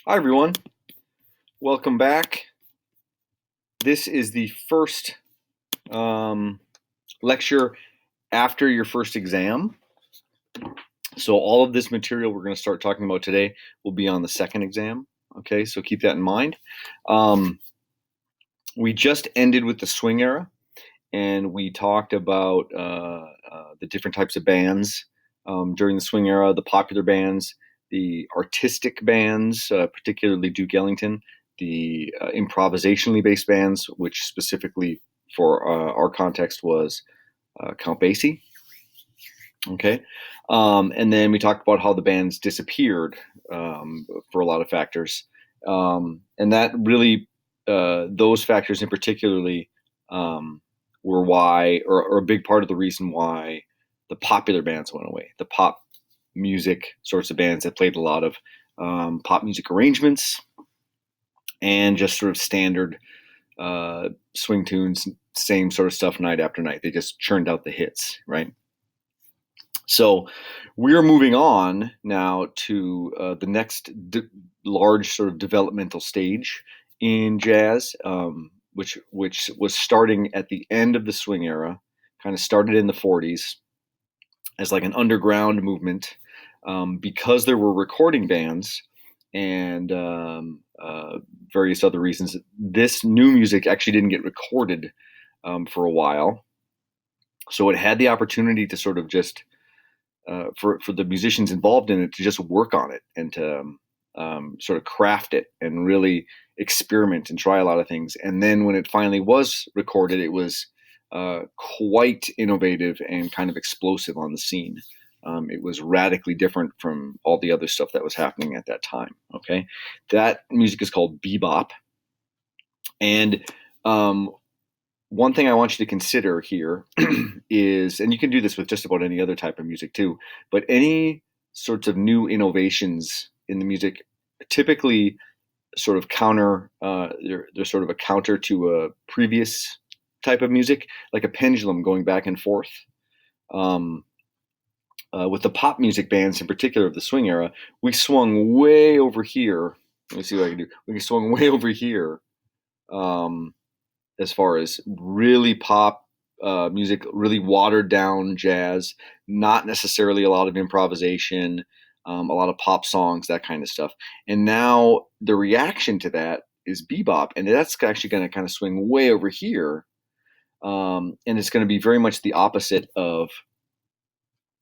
Hi, everyone. Welcome back. This is the first lecture after your first exam. So, all of this material we're going to start talking about today will be on the second exam. Okay, so keep that in mind. Um, we just ended with the swing era, and we talked about the different types of bands during the swing era, the popular bands, the artistic bands, particularly Duke Ellington, the improvisationally based bands, which specifically for our context was Count Basie. Okay. And then we talked about how the bands disappeared for a lot of factors. And that really, those factors in particularly, um, were why, or a big part of the reason why the popular bands went away. The pop music sorts of bands that played a lot of pop music arrangements and just sort of standard swing tunes, same sort of stuff night after night. They just churned out the hits, right? So we're moving on now to the next large sort of developmental stage in jazz, which was starting at the end of the swing era, kind of started in the 40s as like an underground movement, because there were recording bands and various other reasons. This new music actually didn't get recorded for a while, so it had the opportunity to sort of just for the musicians involved in it to just work on it and to sort of craft it and really experiment and try a lot of things. And then when it finally was recorded, it was quite innovative and kind of explosive on the scene. It was radically different from all the other stuff that was happening at that time. Okay, that music is called bebop, and um, one thing I want you to consider here is, and you can do this with just about any other type of music too, but any sorts of new innovations in the music typically sort of counter, they're sort of a counter to a previous type of music, like a pendulum going back and forth. Um, with the pop music bands in particular of the swing era, we swung way over here. Let me see what I can do. We swung way over here. Um, as far as really pop music, really watered down jazz, not necessarily a lot of improvisation, a lot of pop songs, that kind of stuff. And now the reaction to that is bebop, and that's actually going to kind of swing way over here. And it's going to be very much the opposite of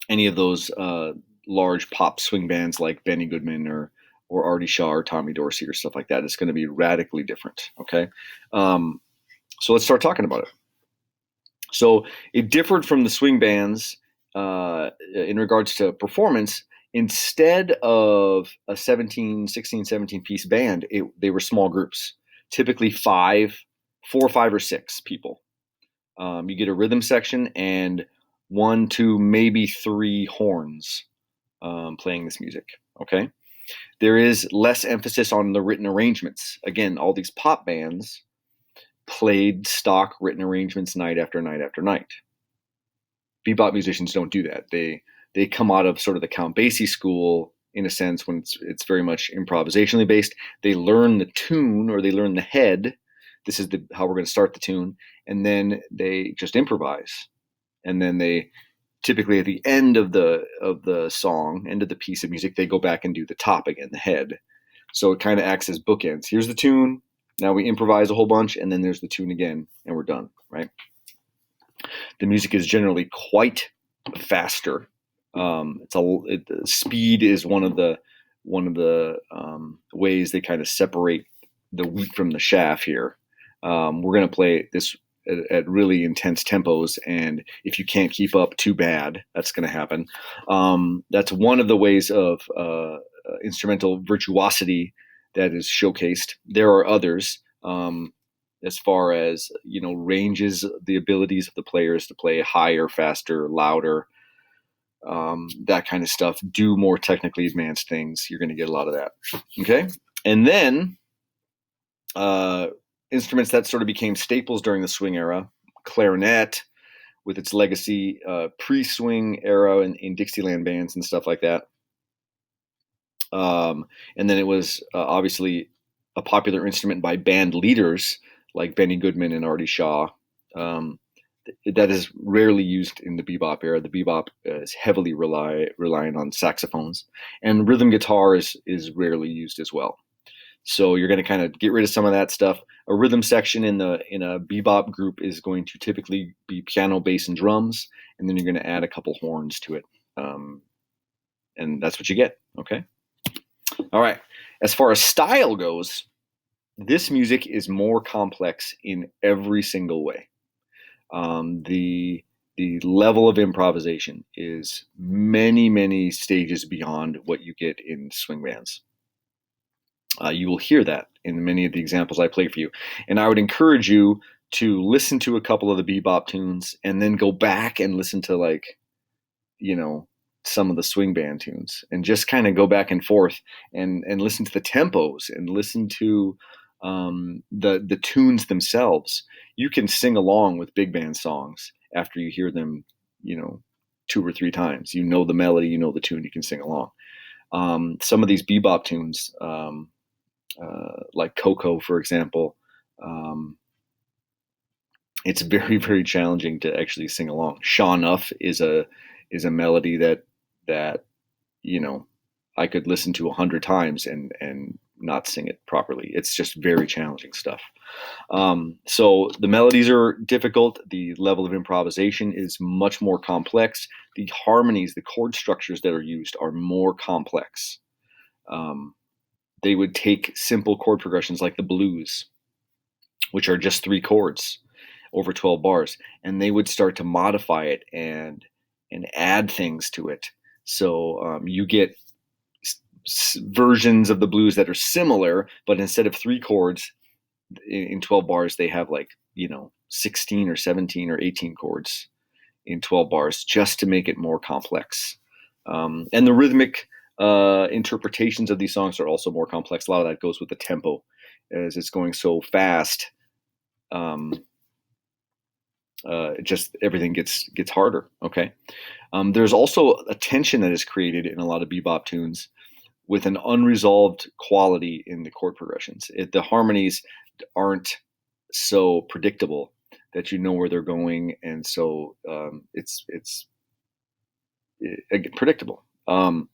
any of those large pop swing bands like Benny Goodman or Artie Shaw or Tommy Dorsey or stuff like that. It's going to be radically different. Okay, so let's start talking about it. So it differed from the swing bands in regards to performance. Instead of a 17, 16, 17 piece band, they were small groups, typically four, five, or six people. You get a rhythm section and one, two, maybe three horns playing this music. Okay. There is less emphasis on the written arrangements. Again, all these pop bands played stock written arrangements night after night after night. Bebop musicians don't do that. They come out of sort of the Count Basie school in a sense when it's very much improvisationally based. They learn the tune or they learn the head. This is how we're going to start the tune, and then they just improvise. And then they typically at the end of the song, end of the piece of music, they go back and do the top again, the head. So it kind of acts as bookends. Here's the tune. Now we improvise a whole bunch, and then there's the tune again, and we're done. Right. The music is generally quite faster. Speed is one of the ways they kind of separate the wheat from the chaff here. We're going to play this at really intense tempos, and if you can't keep up, too bad. That's going to happen. That's one of the ways of instrumental virtuosity that is showcased. There are others. As far as ranges the abilities of the players to play higher, faster, louder, that kind of stuff, do more technically advanced things. You're going to get a lot of that. Okay. And then uh, instruments that sort of became staples during the swing era, clarinet with its legacy, pre-swing era in Dixieland bands and stuff like that. And then it was obviously a popular instrument by band leaders like Benny Goodman and Artie Shaw. That is rarely used in the bebop era. The bebop is heavily reliant on saxophones, and rhythm guitar is rarely used as well. So you're going to kind of get rid of some of that stuff. A rhythm section in a bebop group is going to typically be piano, bass, and drums, and then you're going to add a couple horns to it, and that's what you get. Okay. All right. As far as style goes, this music is more complex in every single way. The level of improvisation is many stages beyond what you get in swing bands. You will hear that in many of the examples I play for you, and I would encourage you to listen to a couple of the bebop tunes and then go back and listen to, like, some of the swing band tunes, and just kind of go back and forth and listen to the tempos and listen to the tunes themselves. You can sing along with big band songs after you hear them, 2 or 3 times. You know the melody, you know the tune, you can sing along. Some of these bebop tunes, like Coco, for example, it's very challenging to actually sing along. Shaw Nuff is a melody that I could listen to 100 times and not sing it properly. It's just very challenging stuff. So the melodies are difficult. The level of improvisation is much more complex. The harmonies, the chord structures that are used are more complex. They would take simple chord progressions like the blues, which are just 3 chords over 12 bars, and they would start to modify it and add things to it. So you get versions of the blues that are similar, but instead of 3 chords in 12 bars, they have 16 or 17 or 18 chords in 12 bars, just to make it more complex. And the rhythmic interpretations of these songs are also more complex. A lot of that goes with the tempo, as it's going so fast. Just everything gets harder. Okay. There's also a tension that is created in a lot of bebop tunes with an unresolved quality in the chord progressions. The harmonies aren't so predictable that you know where they're going, and so it's predictable. A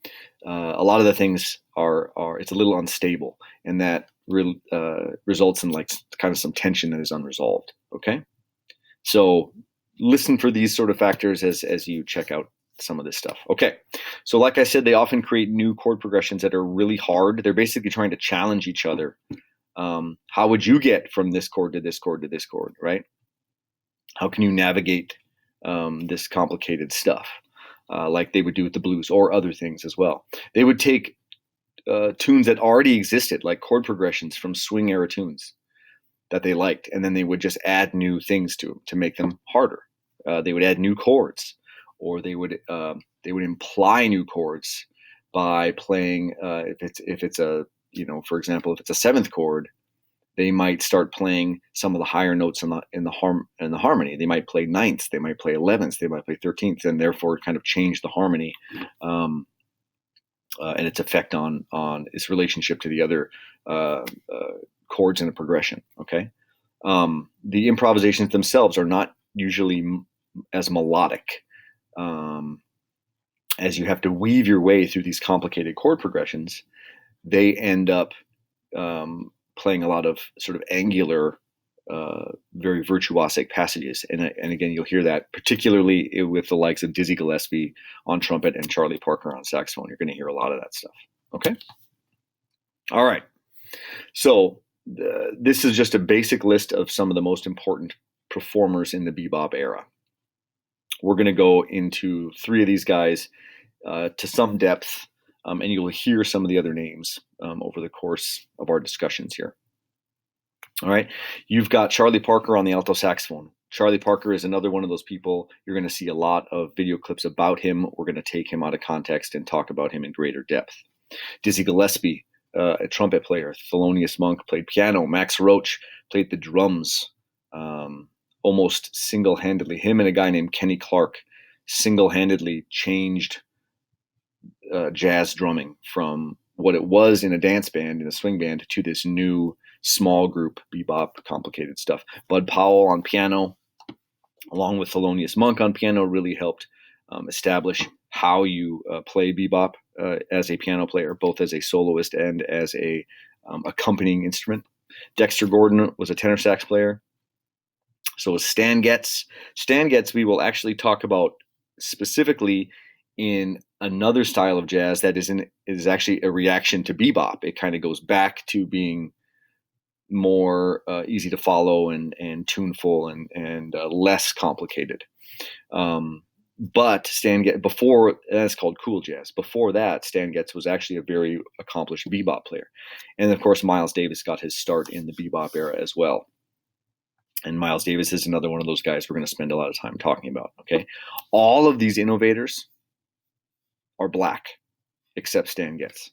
lot of the things are it's a little unstable, and that results in kind of some tension that is unresolved. Okay, so listen for these sort of factors as you check out some of this stuff. Okay, so like I said, they often create new chord progressions that are really hard. They're basically trying to challenge each other. How would you get from this chord to this chord to this chord, right? How can you navigate this complicated stuff, like they would do with the blues or other things as well? They would take tunes that already existed, like chord progressions from swing era tunes that they liked, and then they would just add new things to them to make them harder. They would add new chords, or they would imply new chords by playing. If it's a for example, if it's a 7th chord, they might start playing some of the higher notes in the harmony. They might play 9ths, they might play 11ths, they might play 13ths, and therefore kind of change the harmony and its effect on its relationship to the other chords in a progression. Okay, the improvisations themselves are not usually as melodic, as you have to weave your way through these complicated chord progressions. They end up playing a lot of sort of angular, very virtuosic passages. And again, you'll hear that particularly with the likes of Dizzy Gillespie on trumpet and Charlie Parker on saxophone. You're going to hear a lot of that stuff. Okay. All right. So this is just a basic list of some of the most important performers in the bebop era. We're going to go into 3 of these guys to some depth, and you'll hear some of the other names over the course of our discussions here. All right. You've got Charlie Parker on the alto saxophone. Charlie Parker is another one of those people. You're going to see a lot of video clips about him. We're going to take him out of context and talk about him in greater depth. Dizzy Gillespie, a trumpet player. Thelonious Monk played piano. Max Roach played the drums almost single-handedly. Him and a guy named Kenny Clark single-handedly changed jazz drumming from what it was in a dance band, in a swing band, to this new small group bebop, complicated stuff. Bud Powell on piano, along with Thelonious Monk on piano, really helped establish how you play bebop as a piano player, both as a soloist and as a accompanying instrument. Dexter Gordon was a tenor sax player. So was Stan Getz. Stan Getz we will actually talk about specifically in another style of jazz that is actually a reaction to bebop. It kind of goes back to being more easy to follow and tuneful and less complicated. But Stan Getz, before that's called cool jazz. Before that, Stan Getz was actually a very accomplished bebop player, and of course Miles Davis got his start in the bebop era as well. And Miles Davis is another one of those guys we're going to spend a lot of time talking about. Okay, all of these innovators are black, except Stan Getz.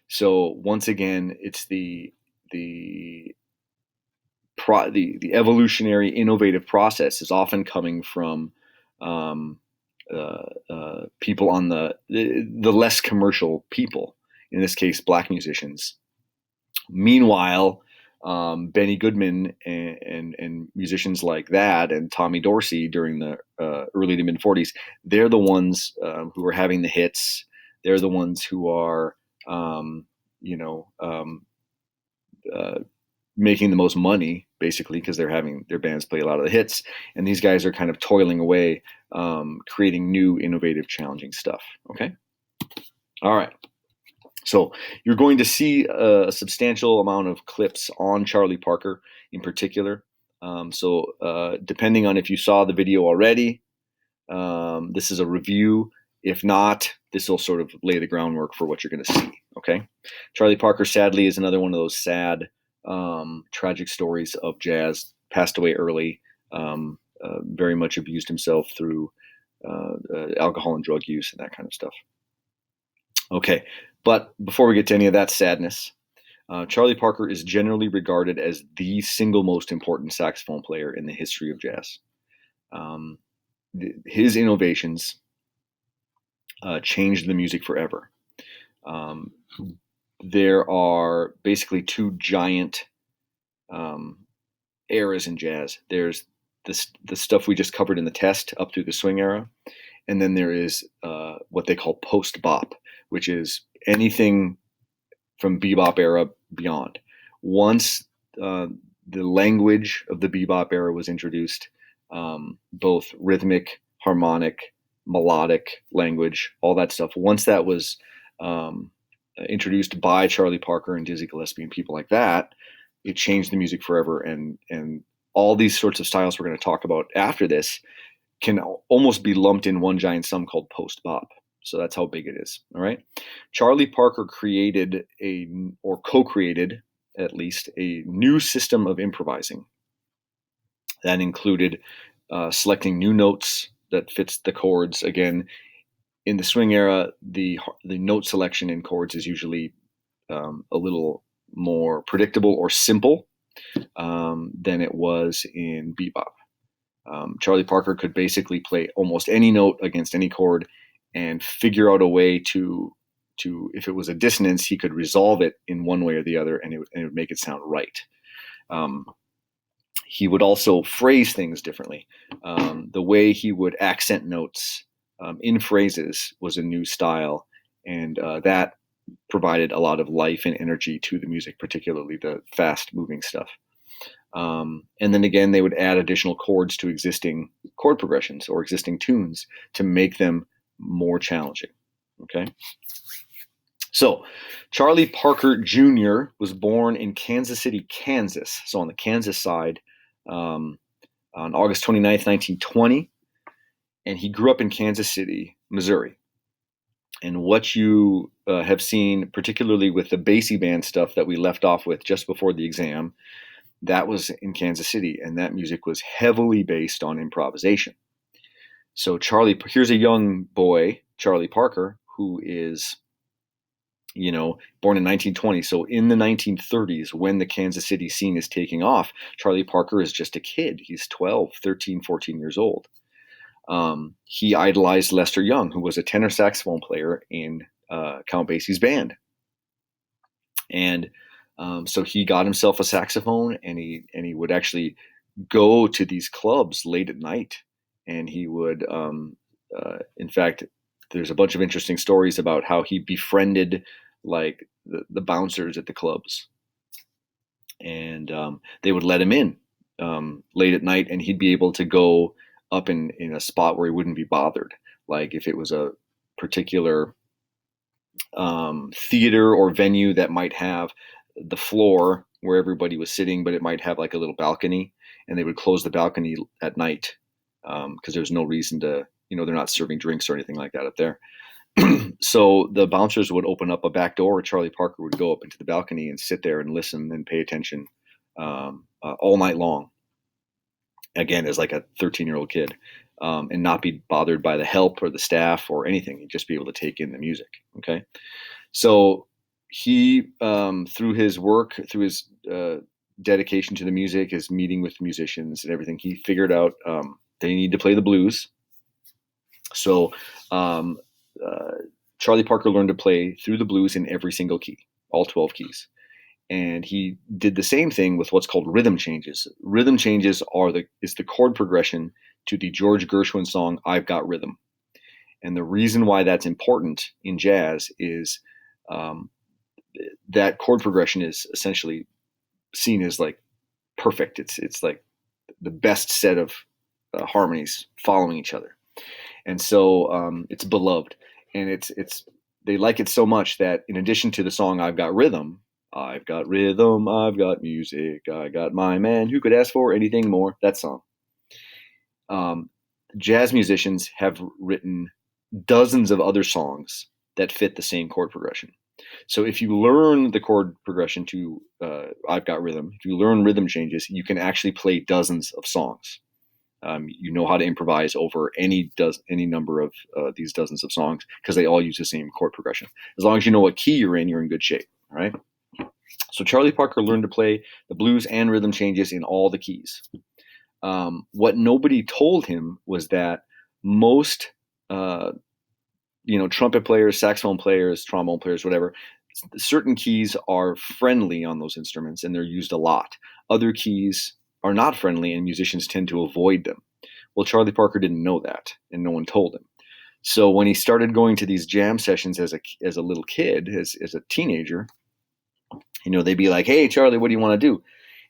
So once again, it's the evolutionary innovative process is often coming from people on the less commercial people, in this case, black musicians. Meanwhile, Benny Goodman and musicians like that, and Tommy Dorsey during the early to mid 40s, they're the ones who are having the hits. They're the ones who are, making the most money, basically, because they're having their bands play a lot of the hits. And these guys are kind of toiling away, creating new, innovative, challenging stuff. Okay. All right. So you're going to see a substantial amount of clips on Charlie Parker in particular. Depending on if you saw the video already, this is a review. If not, this will sort of lay the groundwork for what you're going to see. Okay. Charlie Parker, sadly, is another one of those sad, tragic stories of jazz. Passed away early, very much abused himself through alcohol and drug use and that kind of stuff. Okay, but before we get to any of that sadness, Charlie Parker is generally regarded as the single most important saxophone player in the history of jazz. His innovations changed the music forever. There are basically two giant eras in jazz. There's the stuff we just covered in the test up through the swing era, and then there is what they call post-bop, which is anything from bebop era beyond. Once the language of the bebop era was introduced, both rhythmic, harmonic, melodic language, all that stuff. Once that was introduced by Charlie Parker and Dizzy Gillespie and people like that, it changed the music forever. And all these sorts of styles we're going to talk about after this can almost be lumped in one giant sum called post-bop. So that's how big it is. All right. Charlie Parker created co-created at least a new system of improvising that included selecting new notes that fits the chords. Again, in the swing era, the note selection in chords is usually a little more predictable or simple than it was in bebop. Charlie Parker could basically play almost any note against any chord and figure out a way to if it was a dissonance, he could resolve it in one way or the other, and it would make it sound right. He would also phrase things differently. The way he would accent notes in phrases was a new style, and that provided a lot of life and energy to the music, particularly the fast-moving stuff. And then again, they would add additional chords to existing chord progressions or existing tunes to make them more challenging. Okay. So Charlie Parker Jr. was born in Kansas City, Kansas. So on the Kansas side, on August 29th, 1920. And he grew up in Kansas City, Missouri. And what you have seen, particularly with the Basie band stuff that we left off with just before the exam, that was in Kansas City. And that music was heavily based on improvisation. So here's a young boy, Charlie Parker, who is, born in 1920. So in the 1930s, when the Kansas City scene is taking off, Charlie Parker is just a kid. He's 12, 13, 14 years old. He idolized Lester Young, who was a tenor saxophone player in Count Basie's band. And so he got himself a saxophone, and he would actually go to these clubs late at night, and he would, in fact, there's a bunch of interesting stories about how he befriended like the bouncers at the clubs, and they would let him in late at night, and he'd be able to go up in a spot where he wouldn't be bothered. Like if it was a particular theater or venue that might have the floor where everybody was sitting, but it might have like a little balcony, and they would close the balcony at night because there's no reason to, they're not serving drinks or anything like that up there. So the bouncers would open up a back door. Charlie Parker would go up into the balcony and sit there and listen and pay attention all night long. Again, as like a 13-year-old kid, and not be bothered by the help or the staff or anything. He'd just be able to take in the music. Okay, so he, through his work, through his dedication to the music, his meeting with musicians and everything, he figured out they need to play the blues. So Charlie Parker learned to play through the blues in every single key, all 12 keys. And he did the same thing with what's called rhythm changes. Rhythm changes is the chord progression to the George Gershwin song, I've Got Rhythm. And the reason why that's important in jazz is that chord progression is essentially seen as like perfect. It's like the best set of harmonies following each other. And so it's beloved. And they like it so much that in addition to the song, I've Got Rhythm, I've got rhythm, I've got music, I got my man, who could ask for anything more? That song. Jazz musicians have written dozens of other songs that fit the same chord progression. So if you learn the chord progression to I've Got Rhythm, if you learn rhythm changes, you can actually play dozens of songs. You know how to improvise over any number of these dozens of songs because they all use the same chord progression. As long as you know what key you're in good shape, right? So Charlie Parker learned to play the blues and rhythm changes in all the keys. What nobody told him was that most, trumpet players, saxophone players, trombone players, whatever, certain keys are friendly on those instruments and they're used a lot. Other keys are not friendly and musicians tend to avoid them. Well, Charlie Parker didn't know that, and no one told him. So when he started going to these jam sessions as a little kid, as a teenager, they'd be like, hey, Charlie, what do you want to do?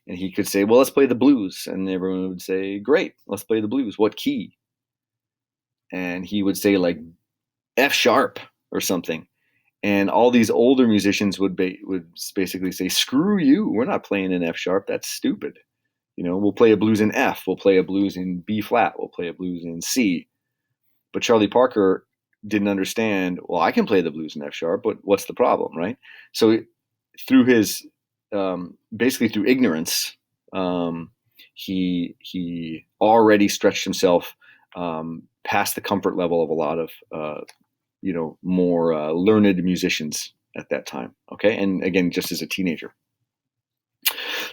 And he could say, well, let's play the blues. And everyone would say, great, let's play the blues. What key? And he would say like F sharp or something. And all these older musicians would basically say, screw you, we're not playing in F sharp. That's stupid. We'll play a blues in F. We'll play a blues in B flat. We'll play a blues in C. But Charlie Parker didn't understand, well, I can play the blues in F sharp, but what's the problem, right? So through his basically through ignorance, he already stretched himself past the comfort level of a lot of more learned musicians at that time. Okay, and again, just as a teenager.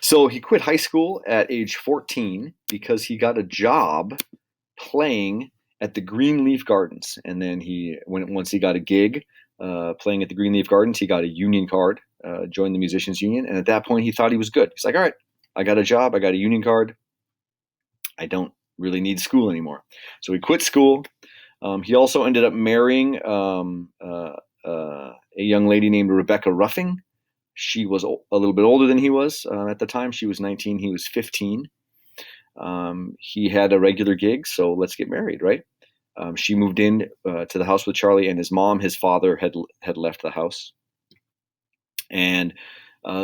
So he quit high school at age 14 because he got a job playing at the Greenleaf Gardens, and then once he got a gig playing at the Greenleaf Gardens, he got a union card. Joined the Musicians Union, and at that point he thought he was good. He's like, all right, I got a job, I got a union card, I don't really need school anymore. So he quit school. He also ended up marrying a young lady named Rebecca Ruffing. She was a little bit older than he was at the time. She was 19, he was 15. He had a regular gig, so let's get married, right? She moved in to the house with Charlie, and his mom, his father had left the house. And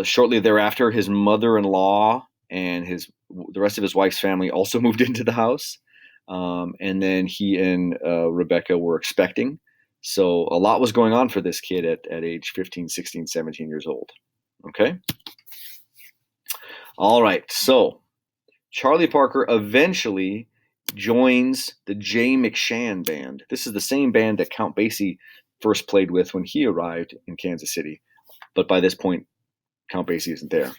shortly thereafter, his mother-in-law and the rest of his wife's family also moved into the house. And then he and Rebecca were expecting. So a lot was going on for this kid at age 15, 16, 17 years old. Okay. All right. So Charlie Parker eventually joins the Jay McShann Band. This is the same band that Count Basie first played with when he arrived in Kansas City. But by this point, Count Basie isn't there.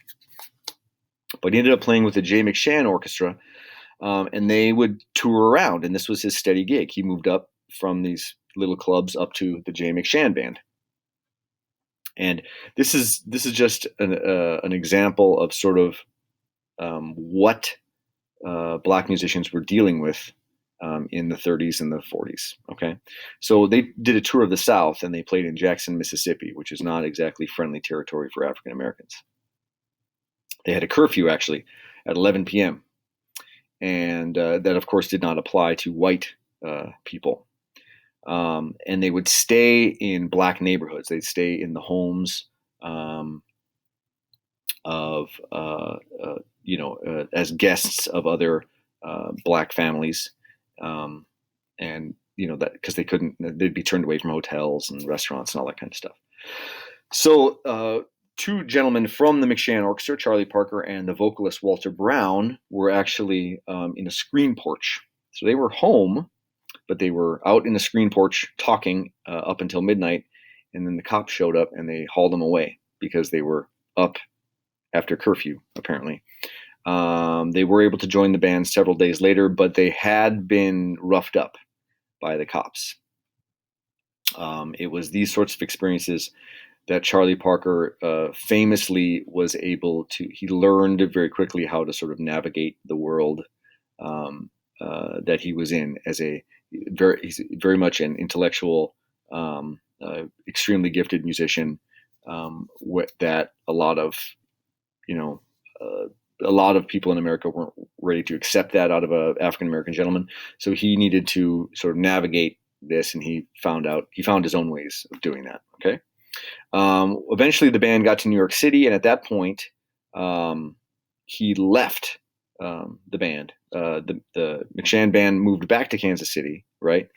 But he ended up playing with the Jay McShann Orchestra, and they would tour around, and this was his steady gig. He moved up from these little clubs up to the Jay McShann Band. And this is just an example of sort of what black musicians were dealing with in the 30s and the 40s. Okay, so they did a tour of the South and they played in Jackson, Mississippi, which is not exactly friendly territory for African Americans. They had a curfew actually at 11 p.m. and that of course did not apply to white people. And they would stay in black neighborhoods. They'd stay in the homes of as guests of other black families, and that because they'd be turned away from hotels and restaurants and all that kind of stuff. So two gentlemen from the McShann Orchestra, Charlie Parker and the vocalist Walter Brown, were actually in a screen porch. So they were home, but they were out in the screen porch talking up until midnight, and then the cops showed up and they hauled them away because they were up after curfew, apparently. They were able to join the band several days later, but they had been roughed up by the cops. It was these sorts of experiences that Charlie Parker famously was able to, he learned very quickly how to sort of navigate the world that he was in as he's very much an intellectual, extremely gifted musician that a lot of people in America weren't ready to accept that out of an African American gentleman. So he needed to sort of navigate this, and he found his own ways of doing that. Okay. Eventually, the band got to New York City, and at that point, he left the band. The McShann band moved back to Kansas City, right,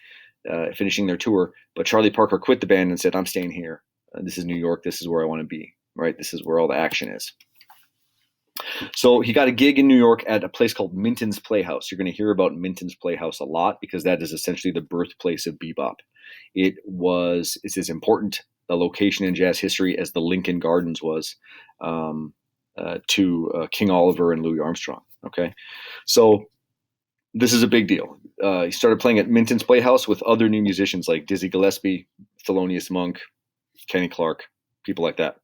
finishing their tour. But Charlie Parker quit the band and said, "I'm staying here. This is New York. This is where I want to be. Right. This is where all the action is." So he got a gig in New York at a place called Minton's Playhouse. You're going to hear about Minton's Playhouse a lot because that is essentially the birthplace of bebop. It's as important a location in jazz history as the Lincoln Gardens was to King Oliver and Louis Armstrong. Okay, so this is a big deal. He started playing at Minton's Playhouse with other new musicians like Dizzy Gillespie, Thelonious Monk, Kenny Clark, people like that.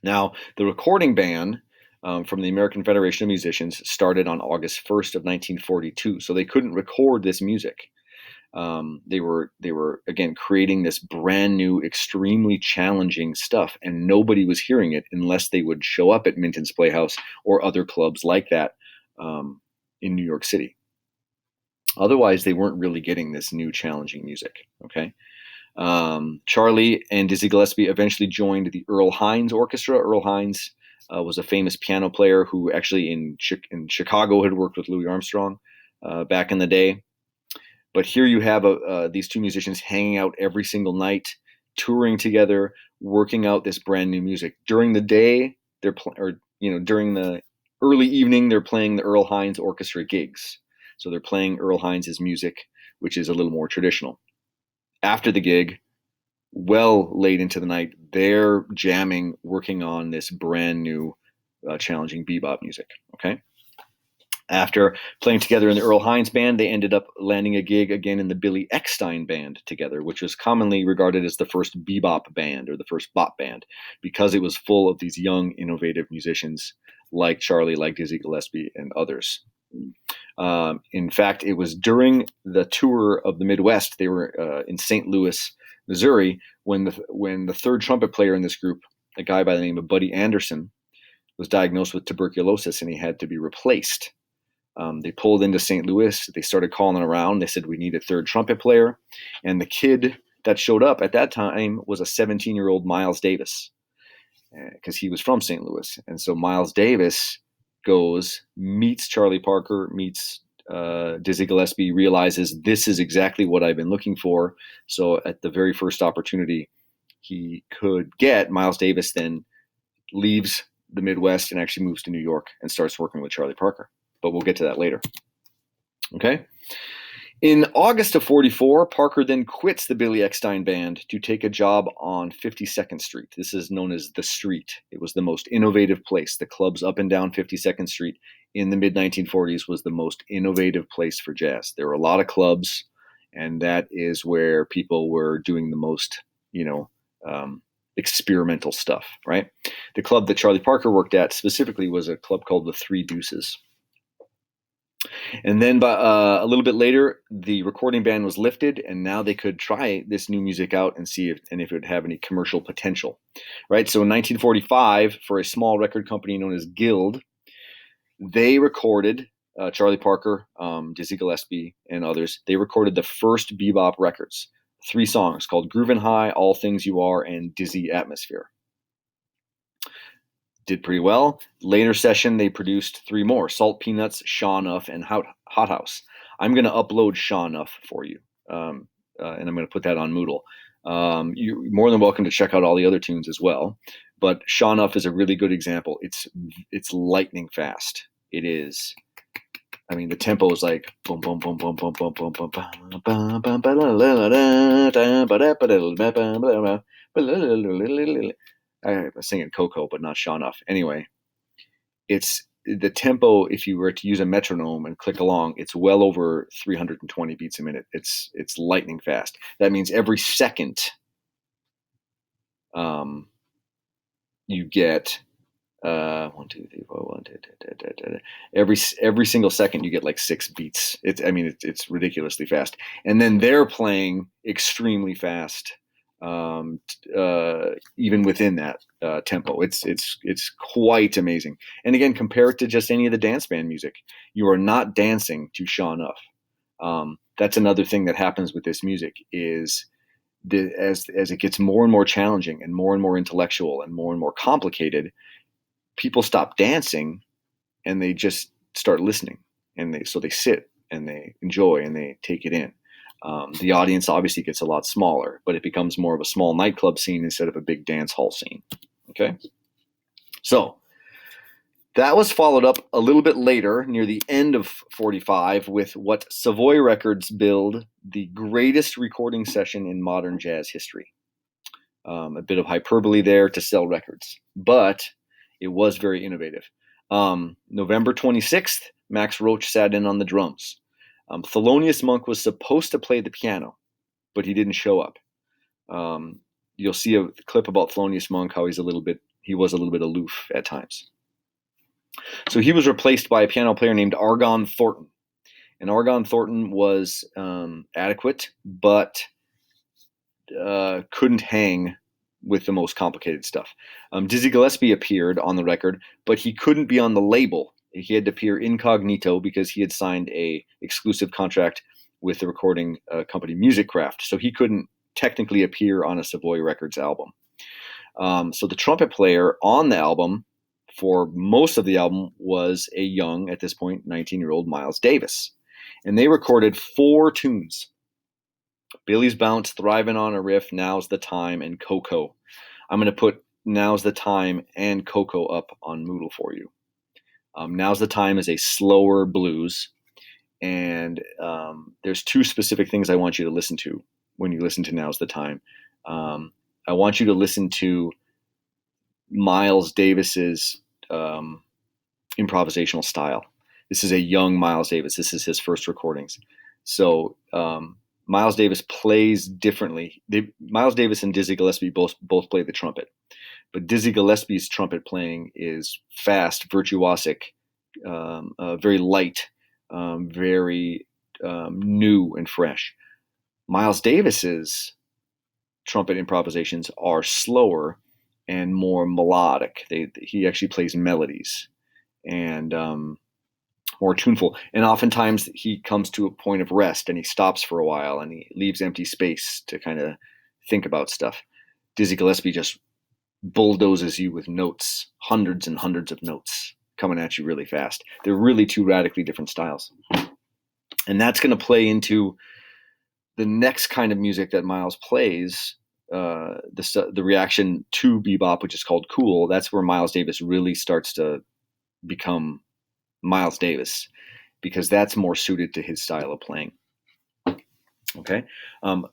Now, the recording ban from the American Federation of Musicians started on August 1st of 1942, so they couldn't record this music. They were again creating this brand new, extremely challenging stuff, and nobody was hearing it unless they would show up at Minton's Playhouse or other clubs like that in New York City. Otherwise, they weren't really getting this new, challenging music. Okay. Charlie and Dizzy Gillespie eventually joined the Earl Hines Orchestra. Earl Hines was a famous piano player who actually in Chicago had worked with Louis Armstrong back in the day. But here you have these two musicians hanging out every single night, touring together, working out this brand new music. During the day, during the early evening, they're playing the Earl Hines Orchestra gigs. So they're playing Earl Hines' music, which is a little more traditional. After the gig, well late into the night, they're jamming, working on this brand new, challenging bebop music. Okay. After playing together in the Earl Hines band, they ended up landing a gig again in the Billy Eckstine band together, which was commonly regarded as the first bebop band or the first bop band because it was full of these young, innovative musicians like Charlie, like Dizzy Gillespie, and others. In fact, it was during the tour of the Midwest, they were in St. Louis, Missouri, when the third trumpet player in this group, a guy by the name of Buddy Anderson, was diagnosed with tuberculosis and he had to be replaced. They pulled into St. Louis. They started calling around. They said, we need a third trumpet player. And the kid that showed up at that time was a 17-year-old Miles Davis because he was from St. Louis. And so Miles Davis goes, meets Charlie Parker, meets Dizzy Gillespie, realizes this is exactly what I've been looking for. So at the very first opportunity he could get, Miles Davis then leaves the Midwest and actually moves to New York and starts working with Charlie Parker. But we'll get to that later. Okay. In August of 44, Parker then quits the Billy Eckstine band to take a job on 52nd Street. This is known as The Street. It was the most innovative place. The clubs up and down 52nd Street in the mid-1940s was the most innovative place for jazz. There were a lot of clubs, and that is where people were doing the most, experimental stuff, right? The club that Charlie Parker worked at specifically was a club called the Three Deuces. And then a little bit later, the recording ban was lifted, and now they could try this new music out and see if it would have any commercial potential, right? So in 1945, for a small record company known as Guild, they recorded Charlie Parker, Dizzy Gillespie, and others. They recorded the first bebop records, 3 songs called Groovin' High, All Things You Are, and Dizzy Atmosphere. Did pretty well. Later session, they produced 3 more: Salt Peanuts, Shaw Nuff, and Hot House. I'm going to upload Shaw Nuff for you, and I'm going to put that on Moodle. You're more than welcome to check out all the other tunes as well. But Shaw Nuff is a really good example. It's lightning fast. It is. I mean, the tempo is like boom, boom, boom, boom, boom, boom, boom, boom, boom. I was singing Coco, but not Shaw Nuff. Anyway, it's the tempo. If you were to use a metronome and click along, it's well over 320 beats a minute. It's lightning fast. That means every second, you get 1, 2, 3, 4, 1, 2, every single second you get like 6 beats. It's ridiculously fast, and then they're playing extremely fast. Even within that tempo, it's quite amazing. And again, compare it to just any of the dance band music. You are not dancing to Shaw Nuff. That's another thing that happens with this music is as it gets more and more challenging and more intellectual and more complicated, people stop dancing and they just start listening, and they sit and they enjoy and they take it in. The audience obviously gets a lot smaller, but it becomes more of a small nightclub scene instead of a big dance hall scene. Okay. So that was followed up a little bit later, near the end of 45, with what Savoy Records billed the greatest recording session in modern jazz history. A bit of hyperbole there to sell records, but it was very innovative. November 26th, Max Roach sat in on the drums. Thelonious Monk was supposed to play the piano, but he didn't show up. You'll see a clip about Thelonious Monk, how he was a little bit aloof at times. So he was replaced by a piano player named Argon Thornton. And Argon Thornton was adequate, but couldn't hang with the most complicated stuff. Dizzy Gillespie appeared on the record, but he couldn't be on the label. He had to appear incognito because he had signed a exclusive contract with the recording company Musicraft. So he couldn't technically appear on a Savoy Records album. So the trumpet player on the album for most of the album was a young, at this point, 19-year-old Miles Davis. And they recorded 4 tunes: Billy's Bounce, Thriving on a Riff, Now's the Time, and Coco. I'm going to put Now's the Time and Coco up on Moodle for you. Now's the Time is a slower blues, and there's 2 specific things I want you to listen to when you listen to Now's the Time. I want you to listen to Miles Davis's improvisational style. This is a young Miles Davis. This is his first recordings. So Miles Davis plays differently. Miles Davis and Dizzy Gillespie both play the trumpet, but Dizzy Gillespie's trumpet playing is fast, virtuosic, very light, very new and fresh. Miles Davis's trumpet improvisations are slower and more melodic. He actually plays melodies and more tuneful. And oftentimes he comes to a point of rest and he stops for a while and he leaves empty space to kind of think about stuff. Dizzy Gillespie just bulldozes you with notes, hundreds and hundreds of notes coming at you really fast. They're really 2 radically different styles. And that's going to play into the next kind of music that Miles plays, the reaction to bebop, which is called cool. That's where Miles Davis really starts to become Miles Davis, because that's more suited to his style of playing. Okay.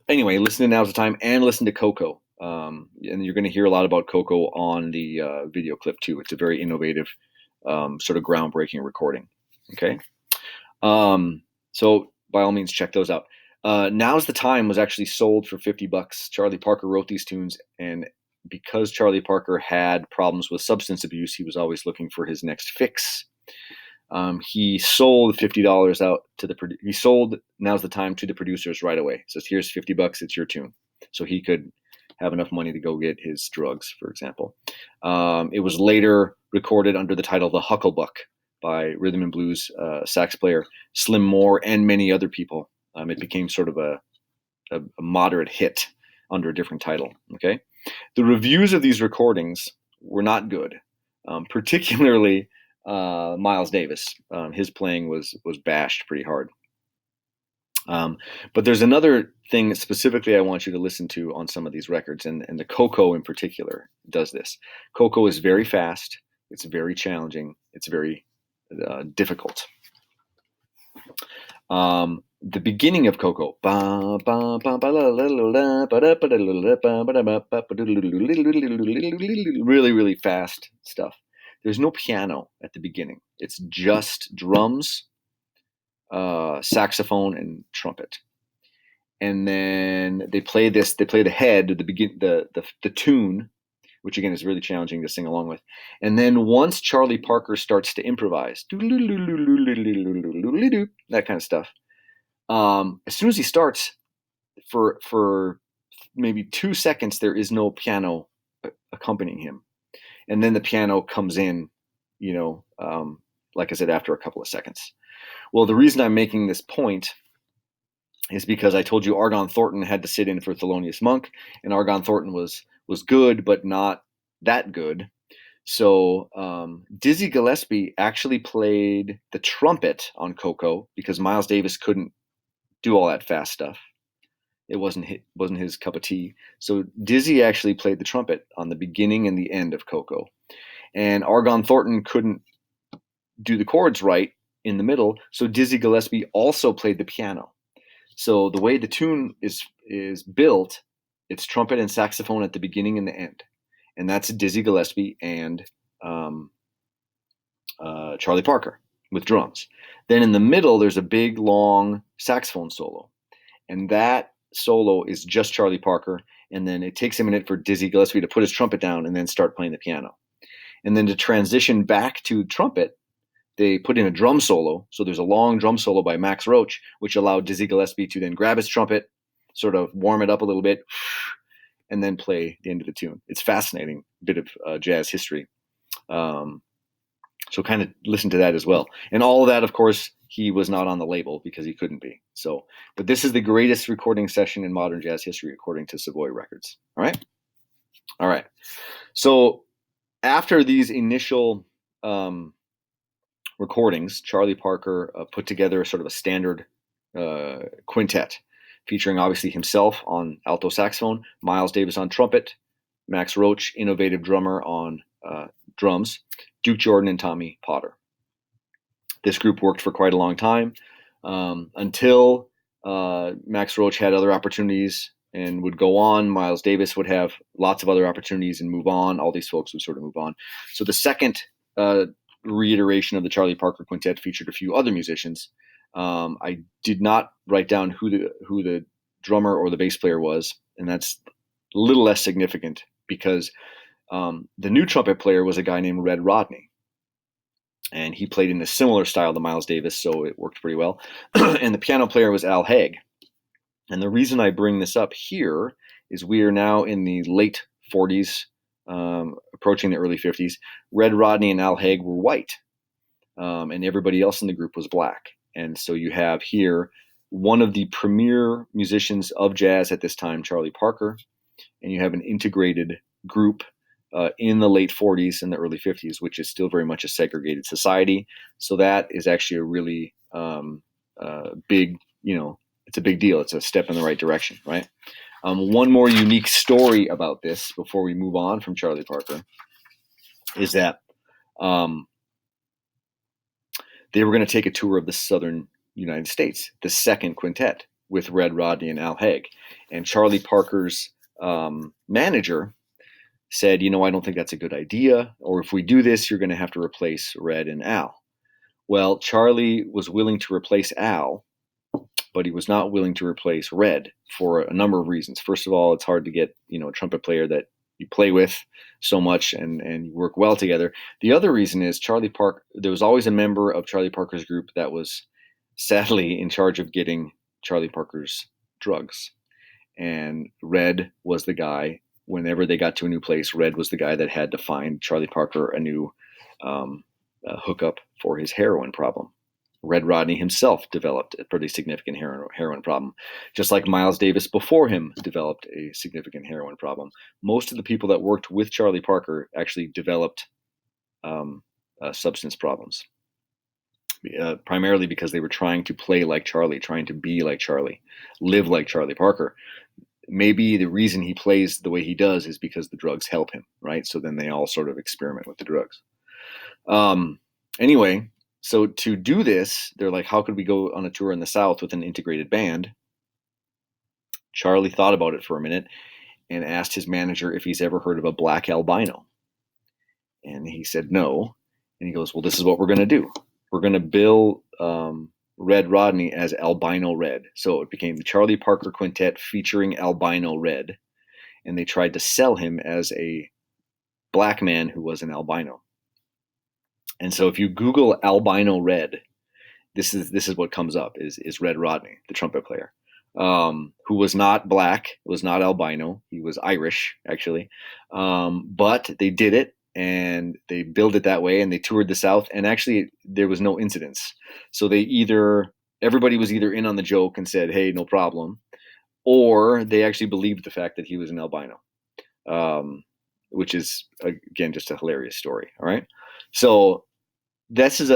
Anyway, listen to Now's the Time and listen to Coco. And you're going to hear a lot about Coco on the video clip too. It's a very innovative, sort of groundbreaking recording. Okay. So by all means, check those out. Now's the Time was actually sold for $50. Charlie Parker wrote these tunes, and because Charlie Parker had problems with substance abuse, he was always looking for his next fix. He sold $50 out to he sold Now's the Time to the producers right away. Says, here's $50, it's your tune. So he could have enough money to go get his drugs, for example. It was later recorded under the title The Hucklebuck by rhythm and blues sax player Slim Moore and many other people. It became sort of a moderate hit under a different title. Okay, the reviews of these recordings were not good, particularly Miles Davis. His playing was bashed pretty hard. But there's another thing specifically I want you to listen to on some of these records, and the Coco in particular does this. Coco is very fast. It's very challenging. It's very difficult. The beginning of Coco, really, really fast stuff. There's no piano at the beginning. It's just drums, saxophone, and trumpet. And then they play the head, the tune, which again is really challenging to sing along with. And then once Charlie Parker starts to improvise, that kind of stuff, as soon as he starts, for maybe 2 seconds, there is no piano accompanying him. And then the piano comes in, like I said, after a couple of seconds. Well, the reason I'm making this point is because I told you Argon Thornton had to sit in for Thelonious Monk, and Argon Thornton was good, but not that good. So Dizzy Gillespie actually played the trumpet on Coco because Miles Davis couldn't do all that fast stuff. It wasn't his cup of tea. So Dizzy actually played the trumpet on the beginning and the end of Coco. And Argon Thornton couldn't do the chords right in the middle, so Dizzy Gillespie also played the piano. So the way the tune is built, it's trumpet and saxophone at the beginning and the end. And that's Dizzy Gillespie and Charlie Parker with drums. Then in the middle, there's a big, long saxophone solo. And that solo is just Charlie Parker. And then it takes a minute for Dizzy Gillespie to put his trumpet down and then start playing the piano. And then to transition back to trumpet, they put in a drum solo. So there's a long drum solo by Max Roach, which allowed Dizzy Gillespie to then grab his trumpet, sort of warm it up a little bit, and then play the end of the tune. It's a fascinating bit of jazz history. So kind of listen to that as well. And all of that, of course, he was not on the label because he couldn't be. So, but this is the greatest recording session in modern jazz history, according to Savoy Records. All right. So after these initial recordings, Charlie Parker put together sort of a standard quintet, featuring obviously himself on alto saxophone, Miles Davis on trumpet, Max Roach, innovative drummer, on drums, Duke Jordan, and Tommy Potter. This group worked for quite a long time until Max Roach had other opportunities and would go on. Miles Davis would have lots of other opportunities and move on. All these folks would sort of move on. So the second reiteration of the Charlie Parker Quintet featured a few other musicians. I did not write down who the drummer or the bass player was, and that's a little less significant because the new trumpet player was a guy named Red Rodney, and he played in a similar style to Miles Davis, so it worked pretty well. And the piano player was Al Haig. And the reason I bring this up here is we are now in the late 40s, approaching the early 50s. Red Rodney and Al Haig were white, and everybody else in the group was black. And so you have here one of the premier musicians of jazz at this time, Charlie Parker, and you have an integrated group in the late 40s and the early 50s, which is still very much a segregated society. So that is actually a really big, it's a big deal. It's a step in the right direction, right? One more unique story about this before we move on from Charlie Parker is that they were going to take a tour of the southern United States, the second quintet, with Red Rodney and Al Haig. And Charlie Parker's manager said, I don't think that's a good idea. Or if we do this, you're going to have to replace Red and Al. Well, Charlie was willing to replace Al, but he was not willing to replace Red for a number of reasons. First of all, it's hard to get, a trumpet player that play with so much and you work well together. The other reason is Charlie Parker. There was always a member of Charlie Parker's group that was sadly in charge of getting Charlie Parker's drugs. And Red was the guy. Whenever they got to a new place, Red was the guy that had to find Charlie Parker a new hookup for his heroin problem. Red Rodney himself developed a pretty significant heroin problem, just like Miles Davis before him developed a significant heroin problem. Most of the people that worked with Charlie Parker actually developed substance problems, primarily because they were trying to play like Charlie, trying to be like Charlie, live like Charlie Parker. Maybe the reason he plays the way he does is because the drugs help him, right? So then they all sort of experiment with the drugs. Anyway, so to do this, they're like, how could we go on a tour in the South with an integrated band? Charlie thought about it for a minute and asked his manager if he's ever heard of a black albino. And he said no. And he goes, well, this is what we're going to do. We're going to bill Red Rodney as Albino Red. So it became the Charlie Parker Quintet featuring Albino Red. And they tried to sell him as a black man who was an albino. And so if you Google Albino Red, this is what comes up is Red Rodney, the trumpet player, who was not black, was not albino. He was Irish, actually. But they did it, and they billed it that way, and they toured the South, and actually there was no incidents. So everybody was either in on the joke and said, hey, no problem, or they actually believed the fact that he was an albino, which is, again, just a hilarious story. All right. So this is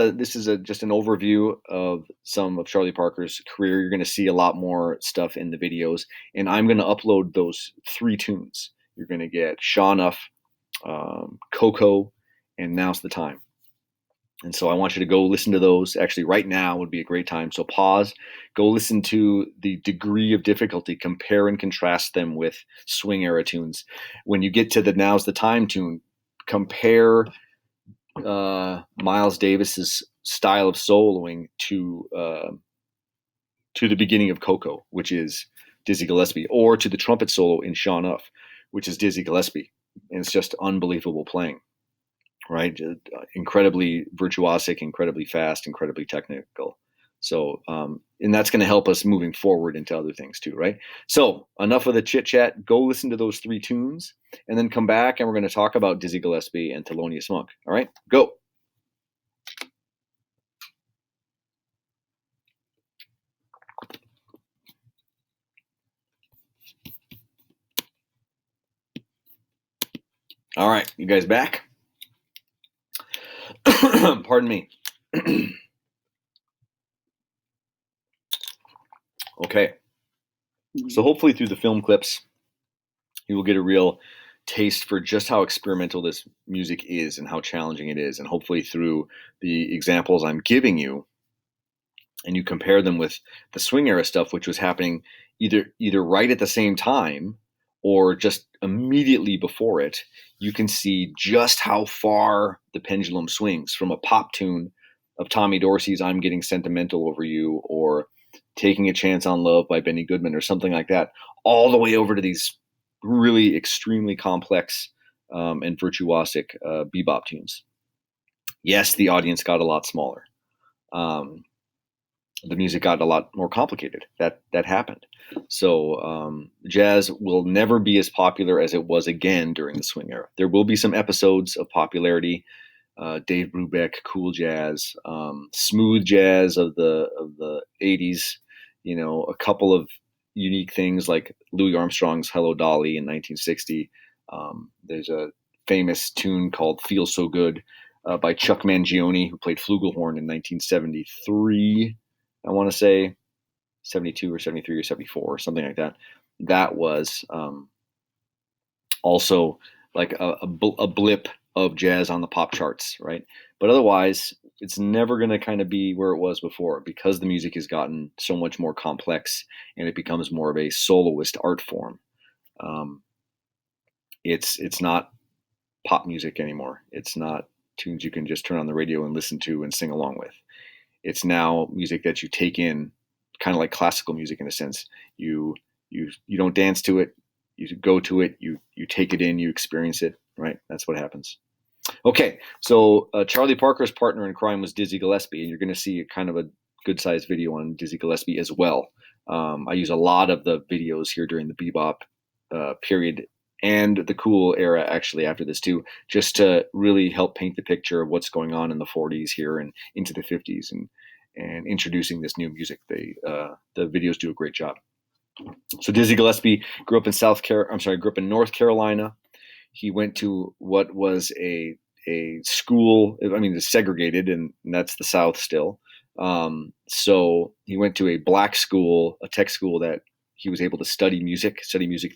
just an overview of some of Charlie Parker's career. You're going to see a lot more stuff in the videos, and I'm going to upload those 3 tunes. You're going to get Sure Enough, Coco, and Now's the Time. And so I want you to go listen to those. Actually, right now would be a great time. So pause, go listen to the degree of difficulty, compare and contrast them with swing era tunes. When you get to the Now's the Time tune, compare Miles Davis's style of soloing to the beginning of Coco, which is Dizzy Gillespie, or to the trumpet solo in Sure Enough, which is Dizzy Gillespie. And it's just unbelievable playing, right? Incredibly virtuosic, incredibly fast, incredibly technical. So, and that's going to help us moving forward into other things too, right? So enough of the chit chat. Go listen to those 3 tunes and then come back and we're going to talk about Dizzy Gillespie and Thelonious Monk. All right, go. All right, you guys back? Pardon me. Okay. So hopefully through the film clips, you will get a real taste for just how experimental this music is and how challenging it is. And hopefully through the examples I'm giving you, and you compare them with the swing era stuff, which was happening either right at the same time or just immediately before it, you can see just how far the pendulum swings from a pop tune of Tommy Dorsey's I'm Getting Sentimental Over You, or Taking a Chance on Love by Benny Goodman, or something like that, all the way over to these really extremely complex and virtuosic bebop tunes. Yes, the audience got a lot smaller. The music got a lot more complicated. That happened. So jazz will never be as popular as it was again during the swing era. There will be some episodes of popularity. Dave Brubeck, cool jazz, smooth jazz of the 80s. You know, a couple of unique things like Louis Armstrong's Hello Dolly in 1960. There's a famous tune called Feel So Good by Chuck Mangione, who played flugelhorn in 1973. I want to say 72 or 73 or 74 or something like that. That was also like a blip of jazz on the pop charts, right? But otherwise, it's never going to kind of be where it was before, because the music has gotten so much more complex and it becomes more of a soloist art form. It's not pop music anymore. It's not tunes you can just turn on the radio and listen to and sing along with. It's now music that you take in, kind of like classical music in a sense. You don't dance to it, you don't sing along with it. It's music that you take in, you take it in, and you you go to it, you take it in, you experience it, right? That's what happens. Okay, so Charlie Parker's partner in crime was Dizzy Gillespie, and you're going to see kind of a good-sized video on Dizzy Gillespie as well. I use a lot of the videos here during the Bebop period and the cool era actually after this too, just to really help paint the picture of what's going on in the 40s here and into the 50s and introducing this new music. The videos do a great job. So Dizzy Gillespie grew up in North Carolina. He went to what was a school. I mean, it's segregated, and that's the South still. So he went to a black school, a tech school that he was able to study music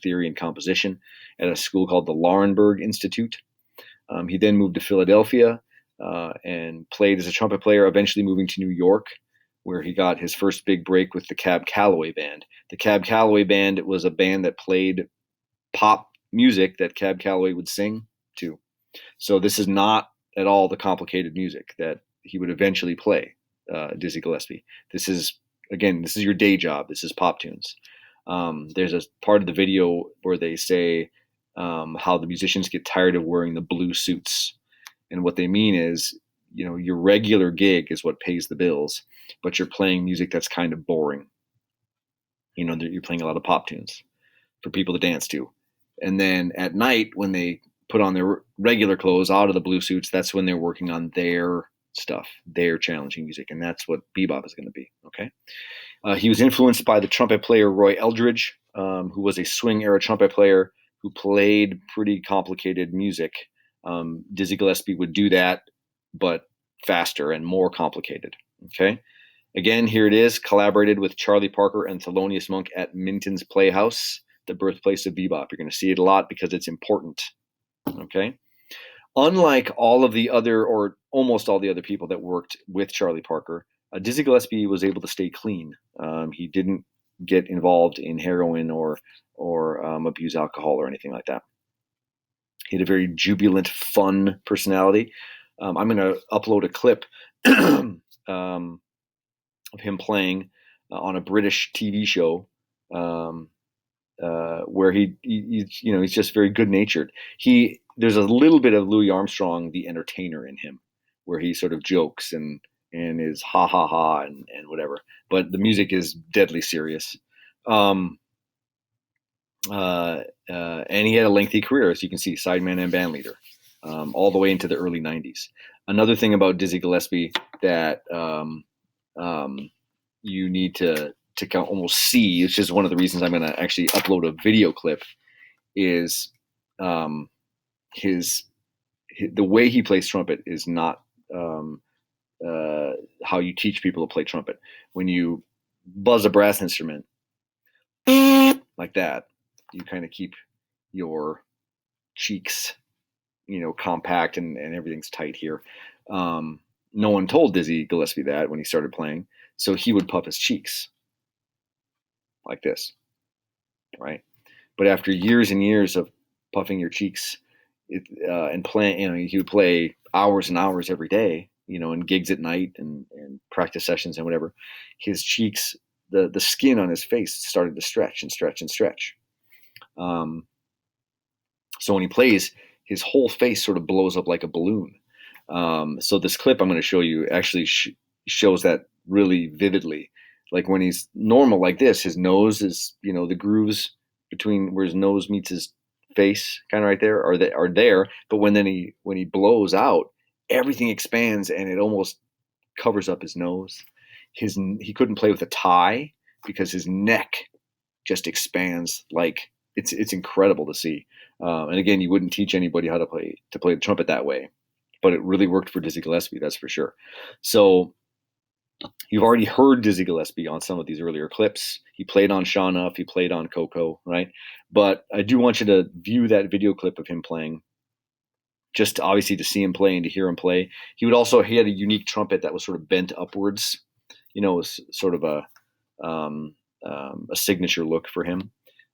theory and composition at a school called the Laurinburg Institute. He then moved to Philadelphia and played as a trumpet player, eventually moving to New York, where he got his first big break with the Cab Calloway Band. The Cab Calloway Band was a band that played pop music that Cab Calloway would sing to. So this is not at all the complicated music that he would eventually play, Dizzy Gillespie. This is your day job. This is pop tunes. There's a part of the video where they say how the musicians get tired of wearing the blue suits. And what they mean is, your regular gig is what pays the bills, but you're playing music that's kind of boring. You're playing a lot of pop tunes for people to dance to. And then at night, when they put on their regular clothes out of the blue suits, that's when they're working on their stuff, their challenging music. And that's what bebop is going to be. Okay. He was influenced by the trumpet player Roy Eldridge, who was a swing era trumpet player who played pretty complicated music. Dizzy Gillespie would do that, but faster and more complicated. Okay. Again, here it is, collaborated with Charlie Parker and Thelonious Monk at Minton's Playhouse, the birthplace of bebop. You're going to see it a lot because it's important. Okay. Unlike all of the other, or almost all the other people that worked with Charlie Parker, Dizzy Gillespie was able to stay clean. He didn't get involved in heroin or abuse alcohol or anything like that. He had a very jubilant, fun personality. I'm going to upload a clip of him playing on a British TV show where he's just very good natured. There's a little bit of Louis Armstrong, the entertainer, in him, where he sort of jokes and is ha ha ha and whatever. But the music is deadly serious. And he had a lengthy career, as you can see, sideman and band leader, all the way into the early 90s. Another thing about Dizzy Gillespie that you need to almost see, which is one of the reasons I'm going to actually upload a video clip, is the way he plays trumpet is not how you teach people to play trumpet. When you buzz a brass instrument like that, you kind of keep your cheeks, compact and everything's tight here. No one told Dizzy Gillespie that when he started playing, so he would puff his cheeks like this, right? But after years and years of puffing your cheeks and playing, he would play hours and hours every day, and gigs at night and practice sessions and whatever. His cheeks, the skin on his face started to stretch and stretch and stretch. So when he plays, his whole face sort of blows up like a balloon. So this clip I'm going to show you actually shows that really vividly. Like when he's normal like this, his nose is, the grooves between where his nose meets his face, kind of right there, are there. But when he blows out, everything expands and it almost covers up his nose. He couldn't play with a tie because his neck just expands. Like it's incredible to see. And again, you wouldn't teach anybody how to play the trumpet that way, but it really worked for Dizzy Gillespie, that's for sure. So you've already heard Dizzy Gillespie on some of these earlier clips. He played on Shaw Nuff, he played on Coco, right? But I do want you to view that video clip of him playing, just obviously to see him play and to hear him play. He had a unique trumpet that was sort of bent upwards. It was sort of a signature look for him.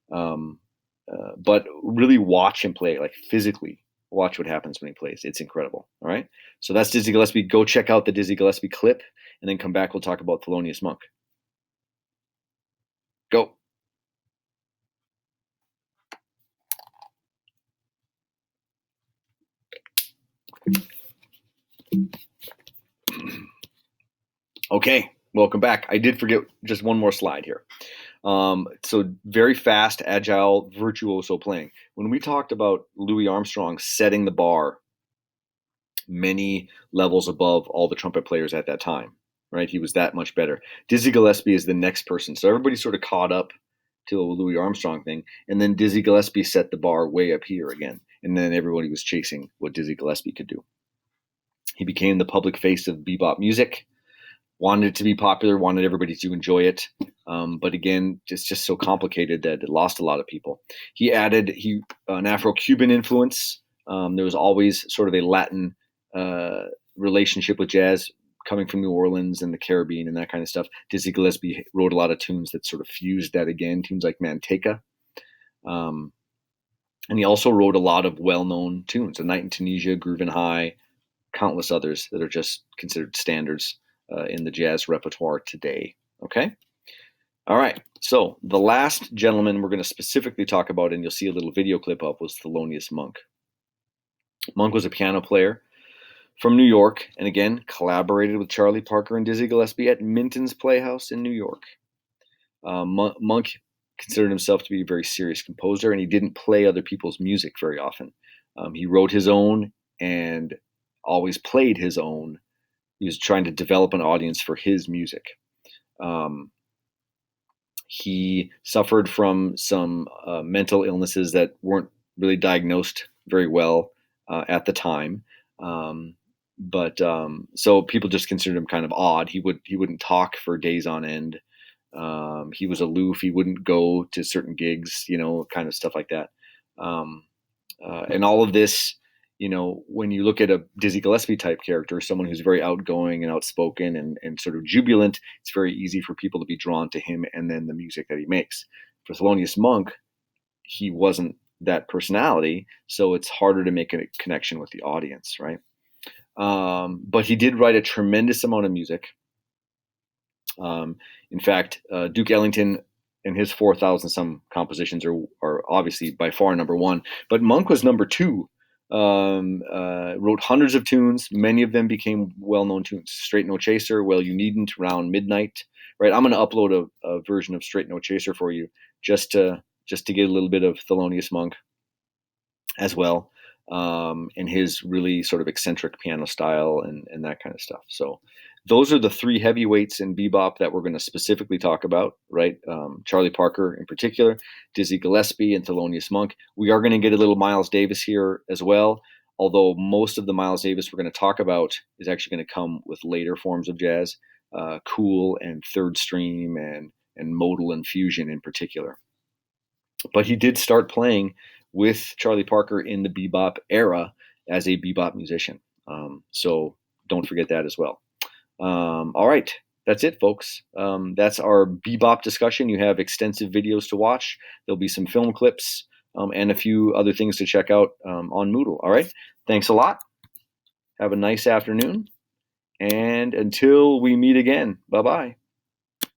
But really watch him play, like physically watch what happens when he plays. It's incredible. All right. So that's Dizzy Gillespie. Go check out the Dizzy Gillespie clip and then come back. We'll talk about Thelonious Monk. Go. Okay, welcome back. I did forget just one more slide here. So very fast, agile, virtuoso playing. When we talked about Louis Armstrong setting the bar many levels above all the trumpet players at that time, right? He was that much better. Dizzy Gillespie is the next person. So everybody sort of caught up to the Louis Armstrong thing. And then Dizzy Gillespie set the bar way up here again. And then everybody was chasing what Dizzy Gillespie could do. He became the public face of bebop music, wanted it to be popular, wanted everybody to enjoy it. But again, it's just so complicated that it lost a lot of people. He added an Afro-Cuban influence. There was always sort of a Latin relationship with jazz coming from New Orleans and the Caribbean and that kind of stuff. Dizzy Gillespie wrote a lot of tunes that sort of fused that again, tunes like Manteca. And he also wrote a lot of well-known tunes, A Night in Tunisia, Groovin' High, countless others that are just considered standards in the jazz repertoire today. Okay? All right. So the last gentleman we're going to specifically talk about, and you'll see a little video clip of, was Thelonious Monk. Monk was a piano player from New York, and again, collaborated with Charlie Parker and Dizzy Gillespie at Minton's Playhouse in New York. Monk considered himself to be a very serious composer, and he didn't play other people's music very often. He wrote his own and always played his own. He was trying to develop an audience for his music. He suffered from some mental illnesses that weren't really diagnosed very well at the time. So people just considered him kind of odd. He wouldn't talk for days on end. He was aloof. He wouldn't go to certain gigs, kind of stuff like that. And all of this, when you look at a Dizzy Gillespie type character, someone who's very outgoing and outspoken and sort of jubilant, it's very easy for people to be drawn to him and then the music that he makes. For Thelonious Monk, he wasn't that personality, so it's harder to make a connection with the audience, right? But he did write a tremendous amount of music. In fact, Duke Ellington and his 4,000 some compositions are obviously by far number one, but Monk was number two. Wrote hundreds of tunes. Many of them became well-known tunes. Straight No Chaser, Well You Needn't, Round Midnight. Right, I'm going to upload a version of Straight No Chaser for you, just to get a little bit of Thelonious Monk as well, and his really sort of eccentric piano style and that kind of stuff. So those are the three heavyweights in bebop that we're going to specifically talk about, right? Charlie Parker in particular, Dizzy Gillespie, and Thelonious Monk. We are going to get a little Miles Davis here as well, although most of the Miles Davis we're going to talk about is actually going to come with later forms of jazz, cool and third stream and modal and fusion in particular. But he did start playing with Charlie Parker in the bebop era as a bebop musician. So don't forget that as well. All right, that's it, folks. That's our bebop discussion. You have extensive videos to watch. There'll be some film clips and a few other things to check out on Moodle. All right, thanks a lot. Have a nice afternoon. And until we meet again, bye-bye.